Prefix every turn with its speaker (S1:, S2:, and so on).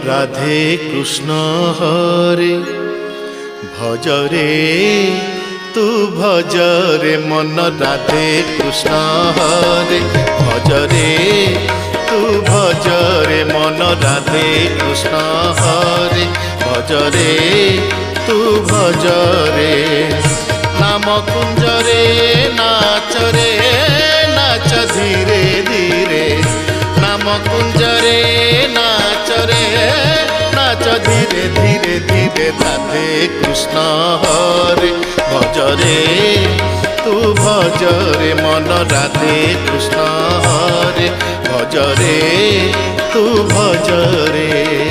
S1: রাধে কৃষ্ণ হরে ভজরে তু ভজরে মন রাধে কৃষ্ণ হরে ভজরে তু ভজরে মন রাধে কৃষ্ণ হরে ভজরে তু ভজরে নাম কুঞ্জরে নাচরে নাচ ধীরে ধীরে নাম কুঞ্জরে নাচরে নাচ ধীরে ধীরে ধীরে রাধে কৃষ্ণ হরে ভজরে তু ভজরে মন রাধে কৃষ্ণ হরে ভজরে তু ভজরে।